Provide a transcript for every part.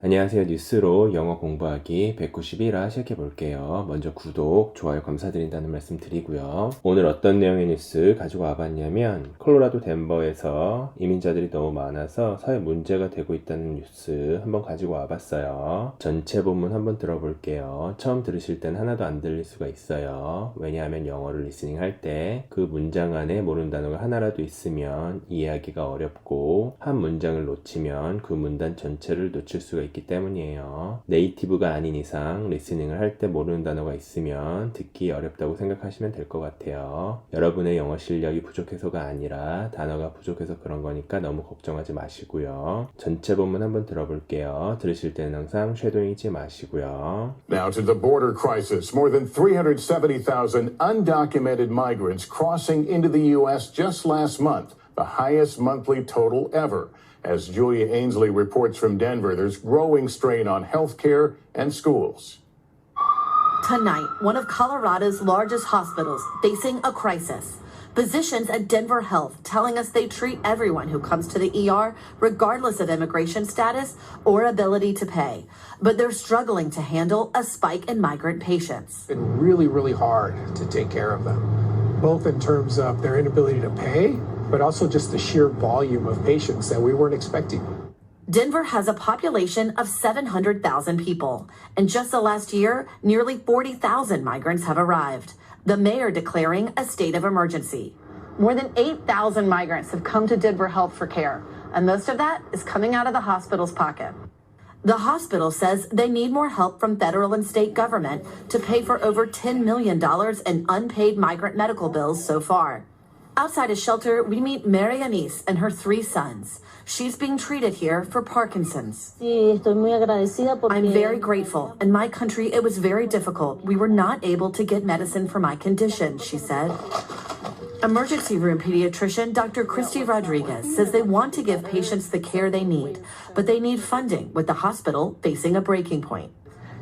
안녕하세요. 뉴스로 영어 공부하기 191화 시작해 볼게요. 먼저 구독, 좋아요 감사드린다는 말씀 드리고요. 오늘 어떤 내용의 뉴스 가지고 와봤냐면 콜로라도 덴버에서 이민자들이 너무 많아서 사회 문제가 되고 있다는 뉴스 한번 가지고 와봤어요. 전체 본문 한번 들어볼게요. 처음 들으실 땐 하나도 안 들릴 수가 있어요. 왜냐하면 영어를 리스닝 할 때 그 문장 안에 모르는 단어가 하나라도 있으면 이해하기가 어렵고 한 문장을 놓치면 그 문단 전체를 놓칠 수가 있기 때문이에요. 네이티브가 아닌 이상 리스닝을 할 때 모르는 단어가 있으면 듣기 어렵다고 생각하시면 될 것 같아요. 여러분의 영어 실력이 부족해서가 아니라 단어가 부족해서 그런 거니까 너무 걱정하지 마시고요. 전체 본문 한번 들어볼게요. 들으실 때는 항상 쉐도잉 잊지 마시고요. Now to the border crisis. More than 370,000 undocumented migrants crossing into the U.S. just last month, the highest monthly total ever. As Julia Ainsley reports from Denver, there's growing strain on healthcare and schools. Tonight, one of Colorado's largest hospitals facing a crisis. Physicians at Denver Health telling us they treat everyone who comes to the ER regardless of immigration status or ability to pay. But they're struggling to handle a spike in migrant patients. It's been really hard to take care of them, both in terms of their inability to pay, but also just the sheer volume of patients that we weren't expecting. Denver has a population of 700,000 people. In just the last year, nearly 40,000 migrants have arrived. The mayor declaring a state of emergency. More than 8,000 migrants have come to Denver Health for care, and most of that is coming out of the hospital's pocket. The hospital says they need more help from federal and state government to pay for over $10 million in unpaid migrant medical bills so far. Outside a shelter, we meet Mary Anise and her 3 sons. She's being treated here for Parkinson's. Sí, estoy muy agradecida porque I'm very grateful. In my country, it was very difficult. We were not able to get medicine for my condition, she said. Emergency room pediatrician Dr. Christy Rodriguez says they want to give patients the care they need, but they need funding with the hospital facing a breaking point.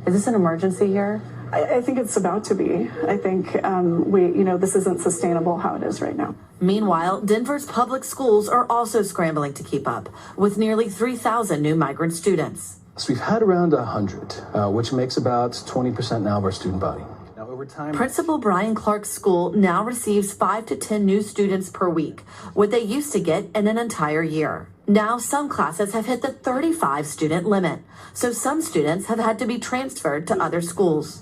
Is this an emergency here? I think it's about to be. I think this isn't sustainable how it is right now. Meanwhile, Denver's public schools are also scrambling to keep up, with nearly 3,000 new migrant students. So we've had around 100, which makes about 20% now of our student body. Now, over time, Principal Brian Clark's school now receives 5 to 10 new students per week, what they used to get in an entire year. Now, some classes have hit the 35 student limit, so some students have had to be transferred to other schools.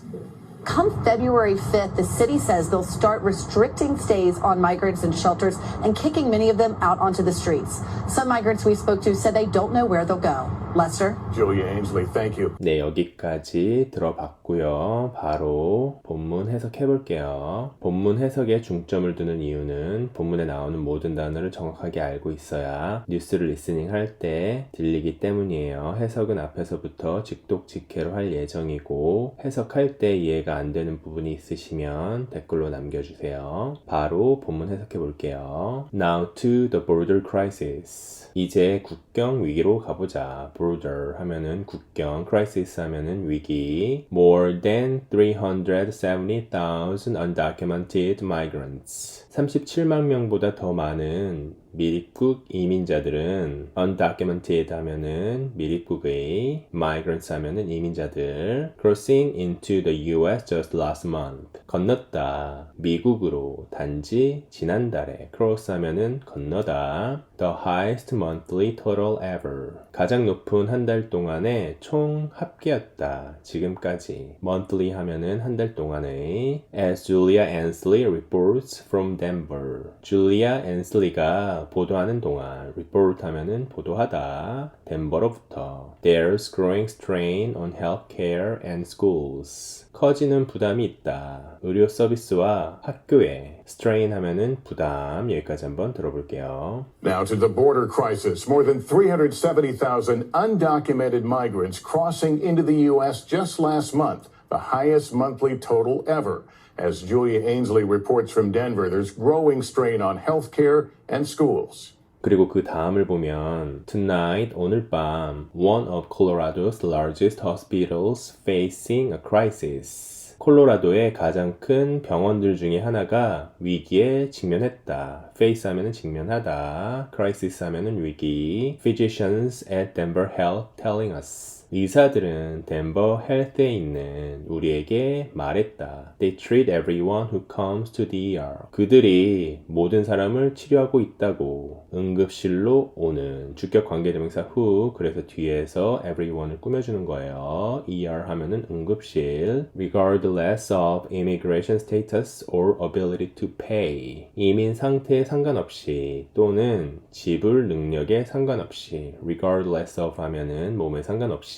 Come February 5th, the city says they'll start restricting stays on migrants in shelters and kicking many of them out onto the streets. Some migrants we spoke to said they don't know where they'll go. Lester? Julia Ainsley, thank you. 네, 여기까지 들어봤고요. 바로 본문 해석해 볼게요. 본문 해석에 중점을 두는 이유는 본문에 나오는 모든 단어를 정확하게 알고 있어야 뉴스를 리스닝 할 때 들리기 때문이에요. 해석은 앞에서부터 직독직해로 할 예정이고 해석할 때 이해가 안 되는 부분이 있으시면 댓글로 남겨주세요. 바로 본문 해석해 볼게요. Now to the border crisis. 이제 국경 위기로 가보자. border 하면은 국경, crisis 하면은 위기. More than 370,000 undocumented migrants. 37만 명보다 더 많은 미립국 이민자들은 undocumented 하면은 미립국의 migrants 하면은 이민자들 crossing into the US just last month 건넜다 미국으로 단지 지난달에 cross 하면은 건너다 the highest monthly total ever 가장 높은 한 달 동안의 총 합계였다 지금까지 monthly 하면은 한 달 동안의 as Julia Ainsley reports from Denver Julia Ainsley가 보도하는 동안 report 하면은 보도하다 덴버로부터 There's growing strain on healthcare and schools 커지는 부담이 있다 의료 서비스와 학교에 strain 하면은 부담 여기까지 한번 들어볼게요. Now to the border crisis. More than 370,000 undocumented migrants crossing into the U.S. just last month, the highest monthly total ever. As Julia Ainsley reports from Denver, there's growing strain on healthcare and schools. 그리고 그 다음을 보면 Tonight, 오늘 밤 One of Colorado's largest hospitals facing a crisis 콜로라도의 가장 큰 병원들 중에 하나가 위기에 직면했다. face 하면은 직면하다, crisis 하면은 위기, physicians at Denver Health telling us. 의사들은 덴버 헬스에 있는 우리에게 말했다. They treat everyone who comes to the ER. 그들이 모든 사람을 치료하고 있다고. 응급실로 오는 주격 관계대명사 who, 그래서 뒤에서 everyone을 꾸며주는 거예요. ER 하면은 응급실. Regardless of immigration status or ability to pay. 이민 상태에 상관없이 또는 지불 능력에 상관없이. Regardless of 하면은 몸에 상관없이.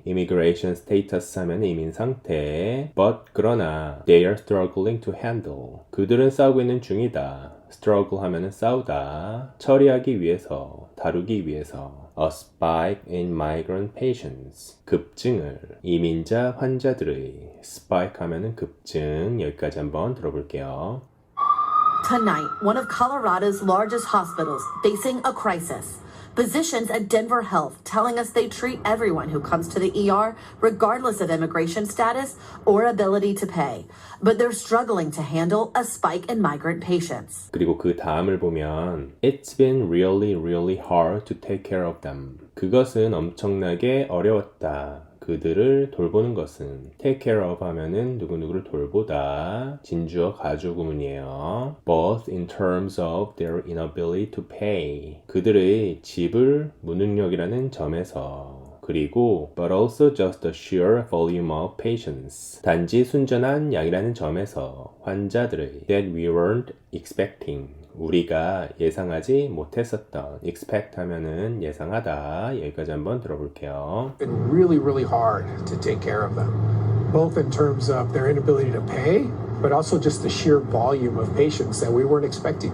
immigration status 하면 이민 상태, but 그러나 they are struggling to handle. 그들은 싸우고 있는 중이다. struggle 하면은 싸우다, 처리하기 위해서, 다루기 위해서. a spike in migrant patients. 급증을, 이민자 환자들의. spike 하면은 급증. 여기까지 한번 들어볼게요. Tonight, one of Colorado's largest hospitals facing a crisis. Physicians at Denver Health telling us they treat everyone who comes to the ER regardless of immigration status or ability to pay. But they're struggling to handle a spike in migrant patients. 그리고 그 다음을 보면 It's been really hard to take care of them. 그것은 엄청나게 어려웠다. 그들을 돌보는 것은 take care of 하면은 누구누구를 돌보다, 진주어 가주 구문이에요. both in terms of their inability to pay. 그들의 지불 무능력이라는 점에서, 그리고 but also just the sheer volume of patients. 단지 순전한 양이라는 점에서 환자들의 that we weren't expecting. 우리가 예상하지 못했었던. expect 하면은 예상하다. 여기까지 한번 들어볼게요. Been really hard to take care of them, both in terms of their inability to pay, but also just the sheer volume of patients that we weren't expecting.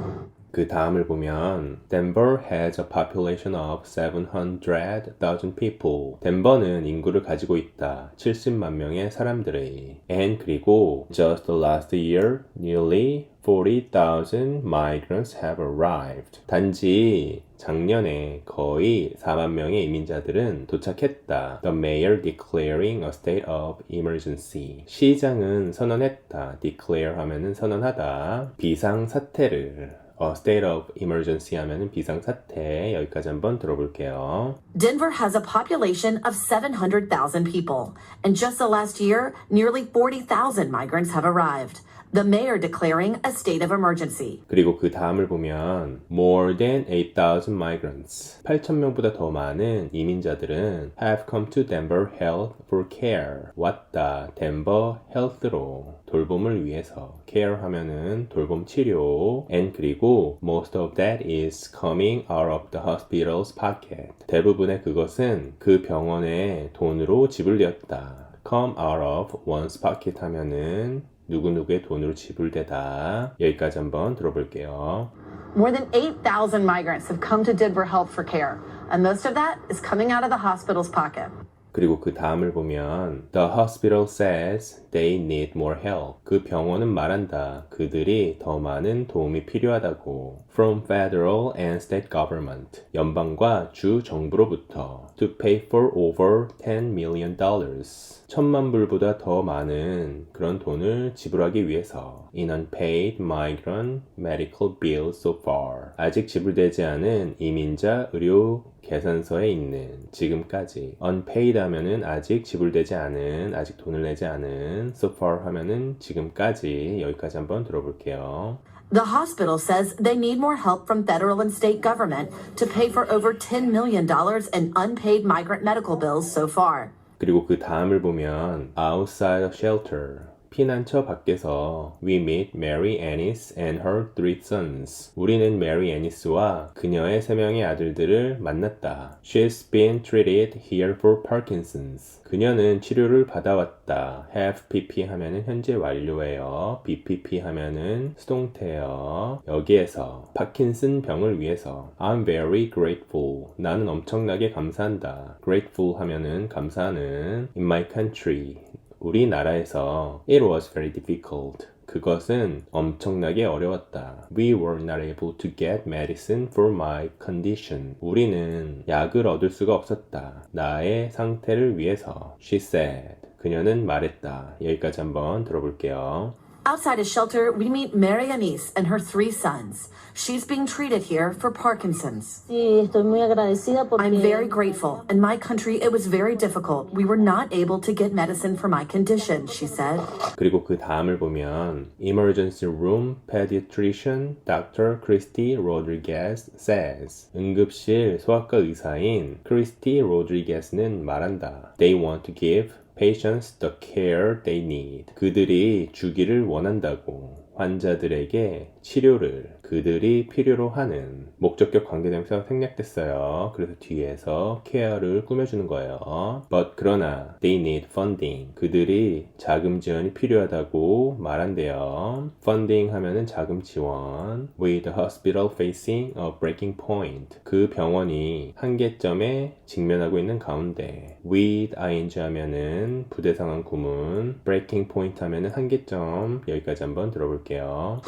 그 다음을 보면 Denver has a population of 700,000 people. 덴버는 인구를 가지고 있다. 70만 명의 사람들의. And 그리고 just last year, nearly 40,000 migrants have arrived. 단지 작년에 거의 4만 명의 이민자들은 도착했다. The mayor declaring a state of emergency. 시장은 선언했다. declare 하면은 선언하다. 비상사태를. A state of emergency 하면은 비상사태. 여기까지 한번 들어볼게요. Denver has a population of 700,000 people. And just the last year, nearly 40,000 migrants have arrived. The mayor declaring a state of emergency. 그리고 그 다음을 보면 more than 8,000 migrants. 8,000명보다 더 많은 이민자들은 have come to Denver Health for care. 왔다. 덴버 헬스로. 돌봄을 위해서. care 하면은 돌봄 치료. and 그리고 most of that is coming out of the hospital's pocket. 대부분의 그것은 그 병원의 돈으로 지불되었다. come out of one's pocket 하면은 누구누구의 돈으로 지불되다. 여기까지 한번 들어볼게요. More than 8,000 migrants have come to Denver Health for care, and most of that is coming out of the hospital's pocket. 그리고 그 다음을 보면 The hospital says they need more help. 그 병원은 말한다. 그들이 더 많은 도움이 필요하다고. From federal and state government. 연방과 주 정부로부터. To pay for over $10 million. 1,000만 불보다 더 많은 그런 돈을 지불하기 위해서. In unpaid migrant medical bills so far. 아직 지불되지 않은 이민자 의료 계산서에 있는 지금까지. unpaid 하면은 아직 지불되지 않은, 아직 돈을 내지 않은. so far 하면은 지금까지. 여기까지 한번 들어볼게요. The hospital says they need more help from federal and state government to pay for over $10 million in unpaid migrant medical bills so far. 그리고 그 다음을 보면 outside of shelter. 피난처 밖에서 We meet Mary Annis and her 3 sons. 우리는 Mary Annis와 그녀의 3명의 아들들을 만났다. She's been treated here for Parkinson's. 그녀는 치료를 받아왔다. have PP 하면은 현재 완료예요. BPP 하면은 수동태예요. 여기에서 파킨슨 병을 위해서 I'm very grateful. 나는 엄청나게 감사한다. grateful 하면은 감사하는 in my country. 우리나라에서 It was very difficult. 그것은 엄청나게 어려웠다. We were not able to get medicine for my condition. 우리는 약을 얻을 수가 없었다. 나의 상태를 위해서. She said. 그녀는 말했다. 여기까지 한번 들어볼게요. Outside a shelter, we meet Mary Anise and her 3 sons. She's being treated here for Parkinson's. Sí, estoy muy agradecida porque I'm very grateful. In my country, it was very difficult. We were not able to get medicine for my condition, she said. 그리고 그 다음을 보면 Emergency Room Pediatrician Dr. Christy Rodriguez says 응급실 소아과 의사인 크리스티 로드리게스는 말한다. They want to give patients the care they need. 그들이 주기를 원한다고. 환자들에게 치료를 그들이 필요로 하는 목적격 관계대명사가 생략됐어요. 그래서 뒤에서 케어를 꾸며주는 거예요. But 그러나 they need funding. 그들이 자금 지원이 필요하다고 말한대요. funding 하면은 자금 지원. With the hospital facing a breaking point. 그 병원이 한계점에 직면하고 있는 가운데 with ing 하면은 부대상황 구문 breaking point 하면은 한계점. 여기까지 한번 들어볼게요.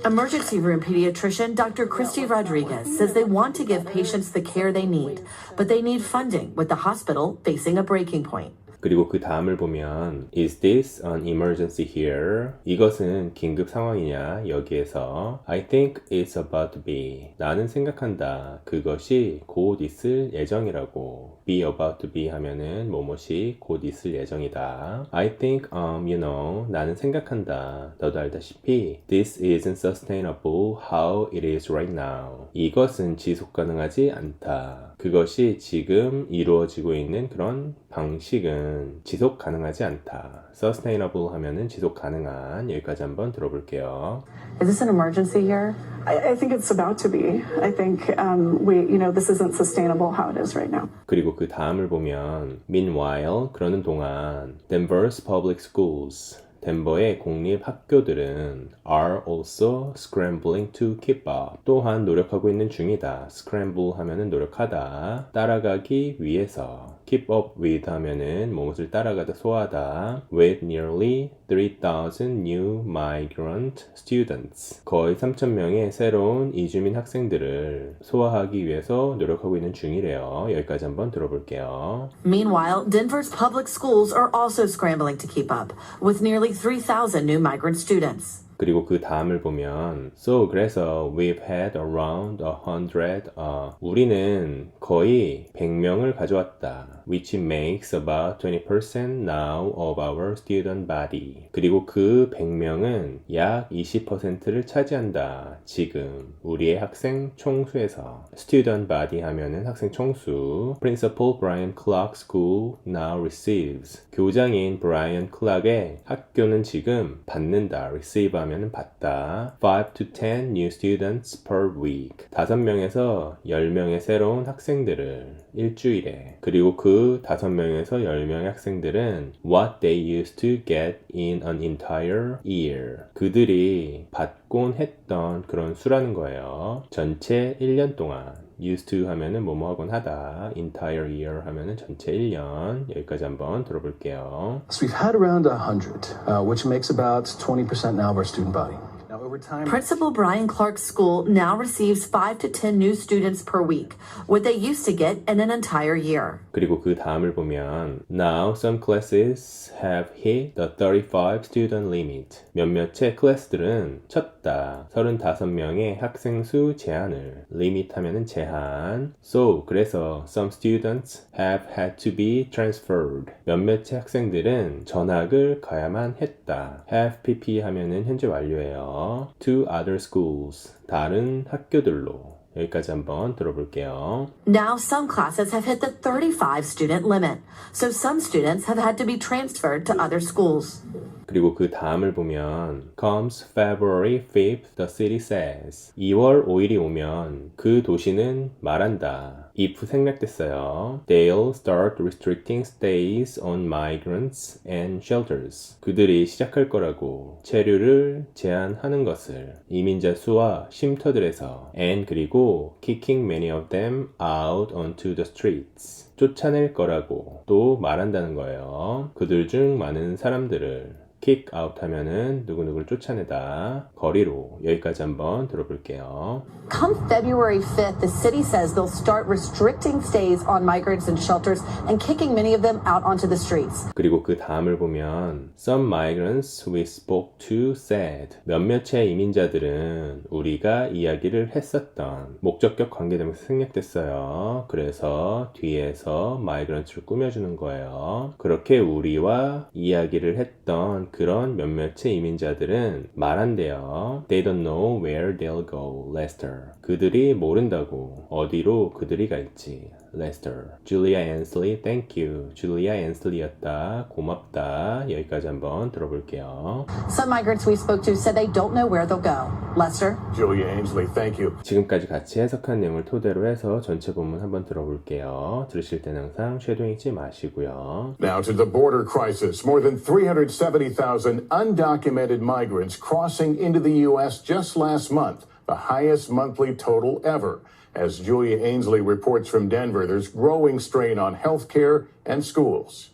Emergency room pediatrician Dr. Christy Rodriguez says they want to give patients the care they need, but they need funding with the hospital facing a breaking point. 그리고 그 다음을 보면 Is this an emergency here? 이것은 긴급 상황이냐? 여기에서 I think it's about to be. 나는 생각한다. 그것이 곧 있을 예정이라고. Be about to be 하면은 뭐뭐시 곧 있을 예정이다. I think, 나는 생각한다. 너도 알다시피 This isn't sustainable how it is right now. 이것은 지속 가능하지 않다. 그것이 지금 이루어지고 있는 그런 방식은 지속 가능하지 않다. Sustainable 하면은 지속 가능한. 여기까지 한번 들어볼게요. Is this an emergency year? I think it's about to be. I think this isn't sustainable how it is right now. 그리고 그 다음을 보면 Meanwhile, 그러는 동안 Denver's public schools 덴버의 공립 학교들은 are also scrambling to keep up. 또한 노력하고 있는 중이다. scramble 하면은 노력하다. 따라가기 위해서. keep up with 하면은 무엇을 따라가다 소화하다. with nearly 3,000 new migrant students. 거의 3,000명의 새로운 이주민 학생들을 소화하기 위해서 노력하고 있는 중이래요. 여기까지 한번 들어볼게요. Meanwhile, Denver's public schools are also scrambling to keep up, with nearly 3,000 new migrant students. 그리고 그 다음을 보면 So 그래서 we've had around 100 우리는 거의 100명을 가져왔다. Which makes about 20% now of our student body. 그리고 그 100명은 약 20%를 차지한다. 지금 우리의 학생 총수에서 Student body 하면은 학생 총수. Principal Brian Clark School now receives. 교장인 브라이언 클락의 학교는 지금 받는다. receive 하면은 받다. 5 to 10 new students per week. 5명에서 10명의 새로운 학생들을 일주일에. 그리고 그 5명에서 10명의 학생들은 what they used to get in an entire year. 그들이 받곤 했던 그런 수라는 거예요. 전체 1년 동안. used to 하면은 뭐뭐 하곤 하다. entire year 하면은 전체 1년. 여기까지 한번 들어볼게요. So we've had around 100, which makes about 20% now of our student body. Now over time, Principal Brian Clark's school now receives 5 to 10 new students per week, what they used to get in an entire year. 그리고 그 다음을 보면 Now some classes have hit the 35 student limit. 몇몇의 클래스들은 쳤다. 35명의 학생 수 제한을. limit 하면은 제한. So 그래서 some students have had to be transferred. 몇몇의 학생들은 전학을 가야만 했다. have pp 하면은 현재 완료예요. to other schools. 다른 학교들로. 여기까지 한번 들어볼게요. Now some classes have hit the 35 student limit, so some students have had to be transferred to other schools. 그리고 그 다음을 보면 Comes February 5th, the city says 2월 5일이 오면 그 도시는 말한다. if 생략됐어요. They'll start restricting stays on migrants and shelters. 그들이 시작할 거라고 체류를 제한하는 것을 이민자 수와 쉼터들에서 and 그리고 kicking many of them out onto the streets. 쫓아낼 거라고 또 말한다는 거예요. 그들 중 많은 사람들을 kick out 하면은 누구누구를 쫓아내다, 거리로. 여기까지 한번 들어볼게요. Come February 5th, the city says they'll start restricting stays on migrants in shelters and kicking many of them out onto the streets. 그리고 그 다음을 보면 Some migrants we spoke to said 몇몇의 이민자들은 우리가 이야기를 했었던 목적격 관계대명사 생략됐어요. 그래서 뒤에서 migrants를 꾸며주는 거예요. 그렇게 우리와 이야기를 했던 그런 몇몇의 이민자들은 말한대요. They don't know where they'll go, Lester. 그들이 모른다고 어디로 그들이 갈지. Lester. Julia Ansley, thank you. Julia Ansley였다. 고맙다. 여기까지 한번 들어볼게요. Some migrants we spoke to said they don't know where they'll go. Lester? Julia Ainsley, thank you. 지금까지 같이 해석한 내용을 토대로 해서 전체 본문 한번 들어볼게요. 들으실 때는 항상 쉐도잉 잊지 마시고요. Now to the border crisis. More than 370,000 undocumented migrants crossing into the U.S. just last month, the highest monthly total ever. As Julia Ainsley reports from Denver, there's growing strain on healthcare and schools.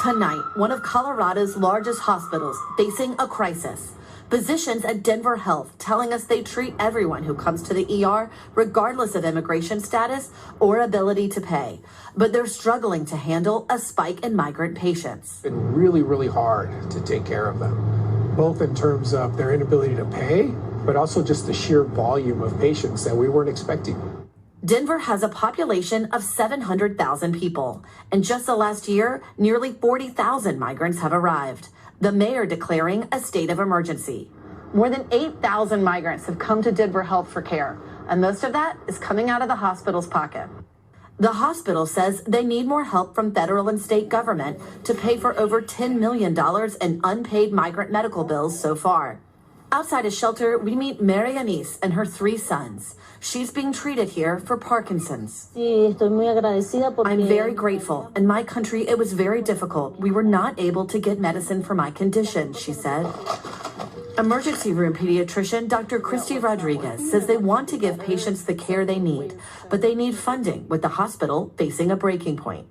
Tonight, one of Colorado's largest hospitals facing a crisis. Physicians at Denver Health telling us they treat everyone who comes to the ER regardless of immigration status or ability to pay. But they're struggling to handle a spike in migrant patients. It's been really, really hard to take care of them, both in terms of their inability to pay, but also just the sheer volume of patients that we weren't expecting. Denver has a population of 700,000 people. In just the last year, nearly 40,000 migrants have arrived. The mayor declaring a state of emergency. More than 8,000 migrants have come to Denver Health for care, and most of that is coming out of the hospital's pocket. The hospital says they need more help from federal and state government to pay for over $10 million in unpaid migrant medical bills so far. Outside a shelter, we meet Mary Anise and her 3 sons. She's being treated here for Parkinson's. Sí, estoy muy agradecida porque I'm very grateful. In my country, it was very difficult. We were not able to get medicine for my condition, she said. Emergency room pediatrician Dr. Christy Rodriguez says they want to give patients the care they need, but they need funding with the hospital facing a breaking point.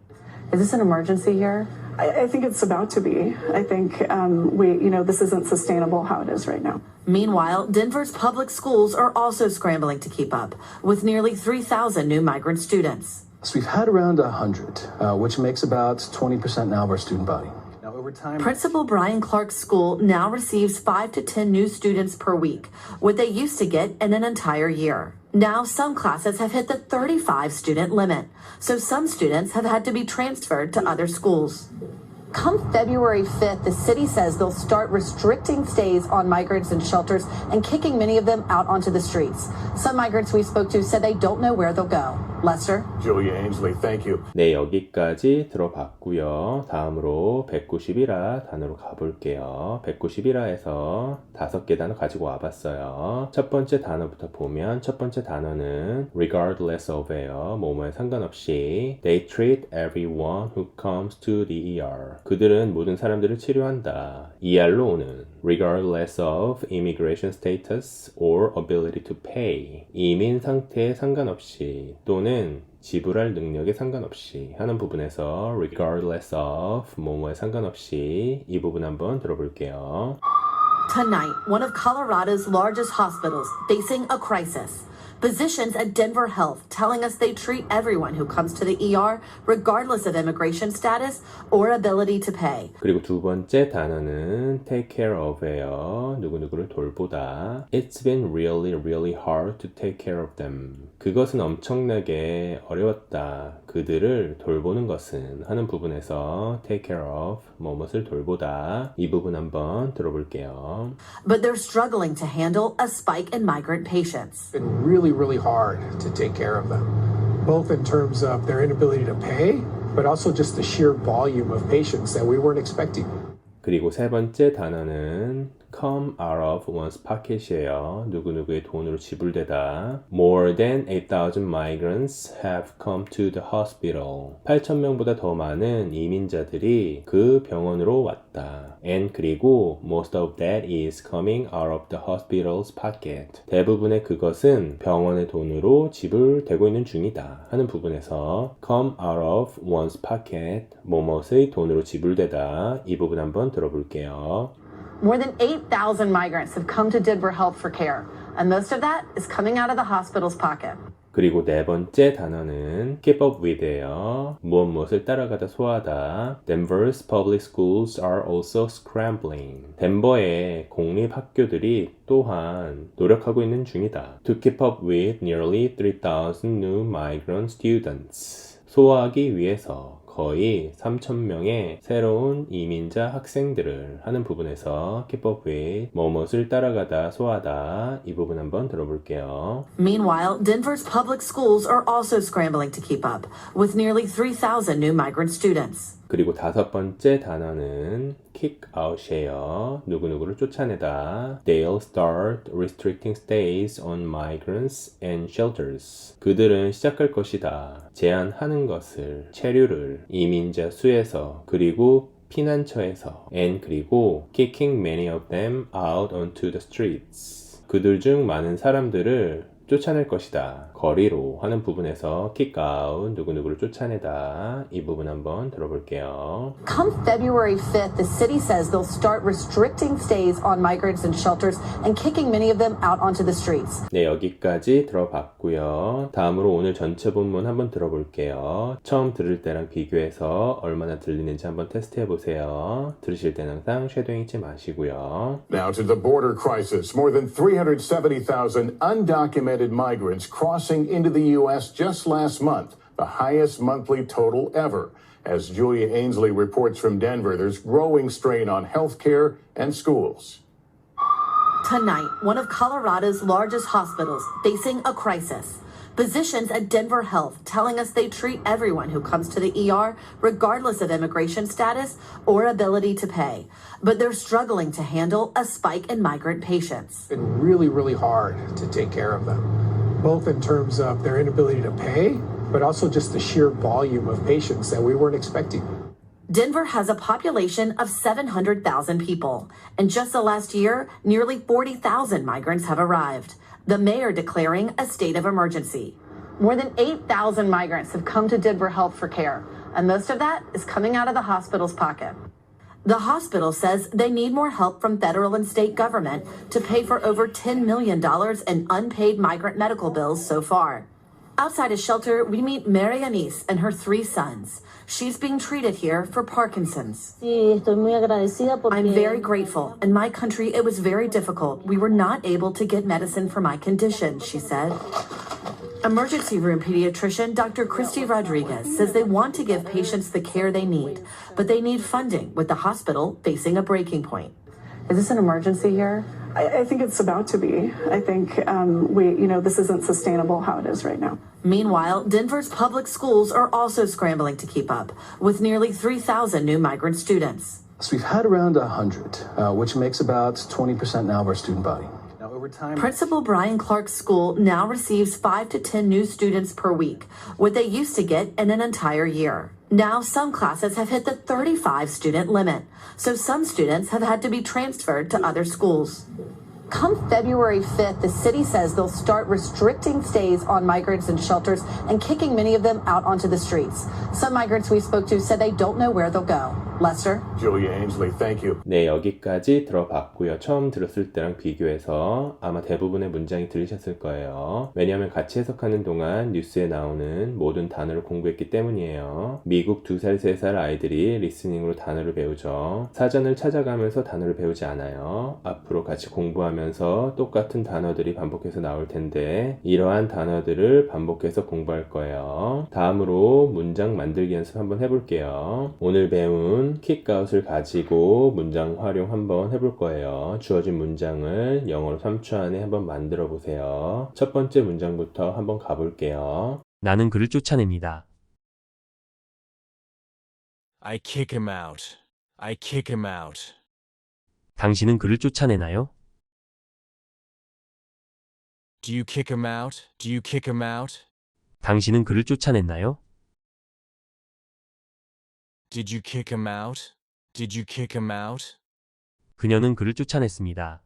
Is this an emergency here? I think it's about to be. I think this isn't sustainable how it is right now. Meanwhile, Denver's public schools are also scrambling to keep up, with nearly 3,000 new migrant students. So we've had around 100, which makes about 20% now of our student body. Now, over time, Principal Brian Clark's school now receives 5 to 10 new students per week, what they used to get in an entire year. Now, some classes have hit the 35 student limit, so some students have had to be transferred to other schools. Come February 5th, the city says they'll start restricting stays on migrants in shelters and kicking many of them out onto the streets. Some migrants we spoke to said they don't know where they'll go. Lester? Julia Ainsley, thank you. 네, 여기까지 들어봤고요. 다음으로 191화 단어로 가볼게요. 191화에서 5개 단어 가지고 와봤어요. 첫 번째 단어부터 보면 첫 번째 단어는 regardless of예요. 뭐뭐에 상관없이 They treat everyone who comes to the ER. 그들은 모든 사람들을 치료한다. ER로 오는 regardless of immigration status or ability to pay. 이민 상태에 상관없이 또는 지불할 능력에 상관없이 하는 부분에서 regardless of 뭐뭐에 상관없이 이 부분 한번 들어볼게요. Tonight, one of Colorado's largest hospitals facing a crisis. Physicians at Denver Health telling us they treat everyone who comes to the ER regardless of immigration status or ability to pay. 그리고 두 번째 단어는 take care of예요. 누구누구를 돌보다. It's been really, really hard to take care of them. 그것은 엄청나게 어려웠다. 그들을 돌보는 것은 하는 부분에서 take care of 뭐뭇을 돌보다. 이 부분 한번 들어볼게요. But they're struggling to handle a spike in migrant patients. It's been really, really hard to take care of them, both in terms of their inability to pay, but also just the sheer volume of patients that we weren't expecting. 그리고 세 번째 단어는 come out of one's pocket이에요. 누구누구의 돈으로 지불되다. More than 8,000 migrants have come to the hospital. 8,000명보다 더 많은 이민자들이 그 병원으로 왔다. And 그리고 most of that is coming out of the hospital's pocket. 대부분의 그것은 병원의 돈으로 지불되고 있는 중이다 하는 부분에서 come out of one's pocket, 뭐뭇의 돈으로 지불되다. 이 부분 한번 들어볼게요. More than 8,000 migrants have come to Denver Health for care, and most of that is coming out of the hospital's pocket. 그리고 네 번째 단어는 keep up with예요. 무엇을 따라가다 소화하다. Denver's public schools are also scrambling. 덴버의 공립 학교들이 또한 노력하고 있는 중이다. To keep up with nearly 3,000 new migrant students. 소화하기 위해서 거의 3,000명의 새로운 이민자 학생들을 하는 부분에서 keep up with, 뭐뭇을 따라가다, 소화하다 이 부분 한번 들어볼게요. Meanwhile, Denver's public schools are also scrambling to keep up, with nearly 3,000 new migrant students. 그리고 다섯 번째 단어는 kick out이에요. 누구누구를 쫓아내다. They'll start restricting stays on migrants and shelters. 그들은 시작할 것이다. 제한하는 것을, 체류를 이민자 수에서 그리고 피난처에서 and 그리고 kicking many of them out onto the streets. 그들 중 많은 사람들을 쫓아낼 것이다. 거리로 하는 부분에서 kick out, 누구누구를 쫓아내다. 이 부분 한번 들어볼게요. Come February 5th, the city says they'll start restricting stays on migrants and shelters and kicking many of them out onto the streets. 네, 여기까지 들어봤고요. 다음으로 오늘 전체 본문 한번 들어볼게요. 처음 들을 때랑 비교해서 얼마나 들리는지 한번 테스트해 보세요. 들으실 때는 항상 쉐도잉 잊지 마시고요. Now to the border crisis. More than 370,000 undocumented migrants crossing into the U.S. just last month, the highest monthly total ever. As Julia Ainsley reports from Denver, there's growing strain on healthcare and schools. Tonight, one of Colorado's largest hospitals facing a crisis. Physicians at Denver Health telling us they treat everyone who comes to the ER regardless of immigration status or ability to pay. But they're struggling to handle a spike in migrant patients. It's been really, really hard to take care of them, both in terms of their inability to pay, but also just the sheer volume of patients that we weren't expecting. Denver has a population of 700,000 people. In just the last year, nearly 40,000 migrants have arrived. The mayor declaring a state of emergency. More than 8,000 migrants have come to Denver Health for care, and most of that is coming out of the hospital's pocket. The hospital says they need more help from federal and state government to pay for over $10 million in unpaid migrant medical bills so far. Outside a shelter, we meet Mary Anise and her 3 sons. She's being treated here for Parkinson's. Sí, estoy muy agradecida porque I'm very grateful. In my country, it was very difficult. We were not able to get medicine for my condition, she said. Emergency room pediatrician Dr. Christy Rodriguez says they want to give patients the care they need, but they need funding with the hospital facing a breaking point. Is this an emergency here? I think it's about to be. I think this isn't sustainable how it is right now. Meanwhile, Denver's public schools are also scrambling to keep up, with nearly 3,000 new migrant students. So we've had around 100, which makes about 20% now of our student body. Now, over time, Principal Brian Clark's school now receives 5 to 10 new students per week, what they used to get in an entire year. Now, some classes have hit the 35 student limit, so some students have had to be transferred to other schools. Come February 5th, the city says they'll start restricting stays on migrants in shelters and kicking many of them out onto the streets. Some migrants we spoke to said they don't know where they'll go. Lester? Julia Ainsley, thank you. 네, 여기까지 들어봤고요. 처음 들었을 때랑 비교해서 아마 대부분의 문장이 들리셨을 거예요. 왜냐하면 같이 해석하는 동안 뉴스에 나오는 모든 단어를 공부했기 때문이에요. 미국 2살, 3살 아이들이 리스닝으로 단어를 배우죠. 사전을 찾아가면서 단어를 배우지 않아요. 앞으로 같이 공부하면서 똑같은 단어들이 반복해서 나올 텐데 이러한 단어들을 반복해서 공부할 거예요. 다음으로 문장 만들기 연습 한번 해볼게요. 오늘 배운 킥아웃을 가지고 문장 활용 한번 해볼 거예요. 주어진 문장을 영어로 3초 안에 한번 만들어 보세요. 첫 번째 문장부터 한번 가볼게요. 나는 그를 쫓아냅니다. I kick him out. I kick him out. 당신은 그를 쫓아내나요? Do you kick him out? Do you kick him out? 당신은 그를 쫓아냈나요? Did you kick him out? Did you kick him out? 그녀는 그를 쫓아냈습니다.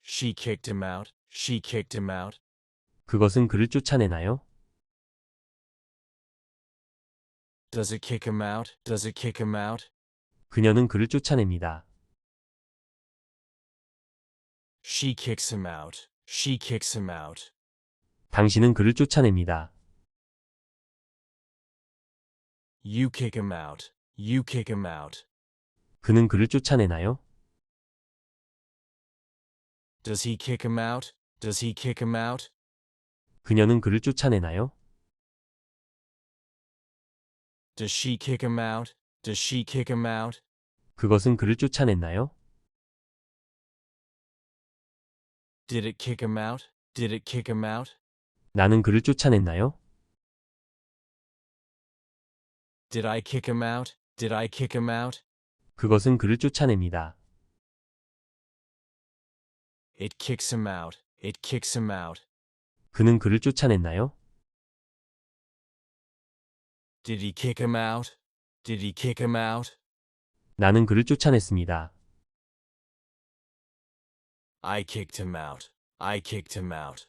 She kicked him out. She kicked him out. 그것은 그를 쫓아내나요? Does it kick him out? Does it kick him out? 그녀는 그를 쫓아냅니다. She kicks him out. She kicks him out. 당신은 그를 쫓아냅니다. You kick him out. You kick him out. 그는 그를 쫓아내나요? Does he kick him out? Does he kick him out? 그녀는 그를 쫓아내나요? Does she kick him out? Does she kick him out? 그것은 그를 쫓아냈나요? Did it kick him out? Did it kick him out? 나는 그를 쫓아냈나요? Did I kick him out? Did I kick him out? 그것은 그를 쫓아냅니다. It kicks him out. It kicks him out. 그는 그를 쫓아냈나요? Did he kick him out? Did he kick him out? 나는 그를 쫓아냈습니다. I kicked him out. I kicked him out.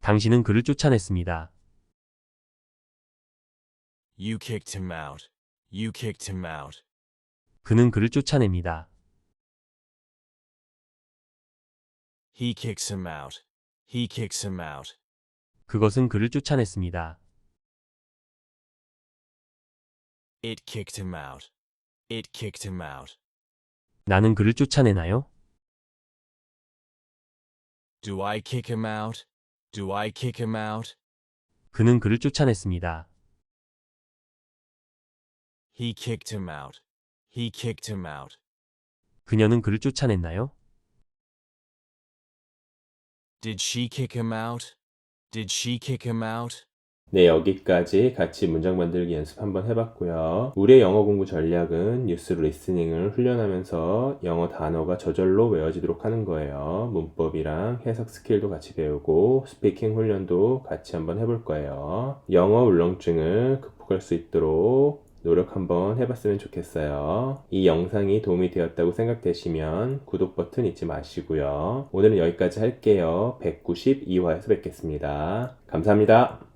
당신은 그를 쫓아냈습니다. You kicked him out. You kicked him out. 그는 그를 쫓아냅니다. He kicks him out. He kicks him out. 그것은 그를 쫓아냈습니다. It kicked him out. It kicked him out. 나는 그를 쫓아내나요? Do I kick him out? Do I kick him out? 그는 그를 쫓아냈습니다. He kicked him out. He kicked him out. 그녀는 그를 쫓아냈나요? Did she kick him out? Did she kick him out? 네, 여기까지 같이 문장 만들기 연습 한번 해봤고요. 우리의 영어 공부 전략은 뉴스 리스닝을 훈련하면서 영어 단어가 저절로 외워지도록 하는 거예요. 문법이랑 해석 스킬도 같이 배우고 스피킹 훈련도 같이 한번 해볼 거예요. 영어 울렁증을 극복할 수 있도록 노력 한번 해봤으면 좋겠어요. 이 영상이 도움이 되었다고 생각되시면 구독 버튼 잊지 마시고요. 오늘은 여기까지 할게요. 192화에서 뵙겠습니다. 감사합니다.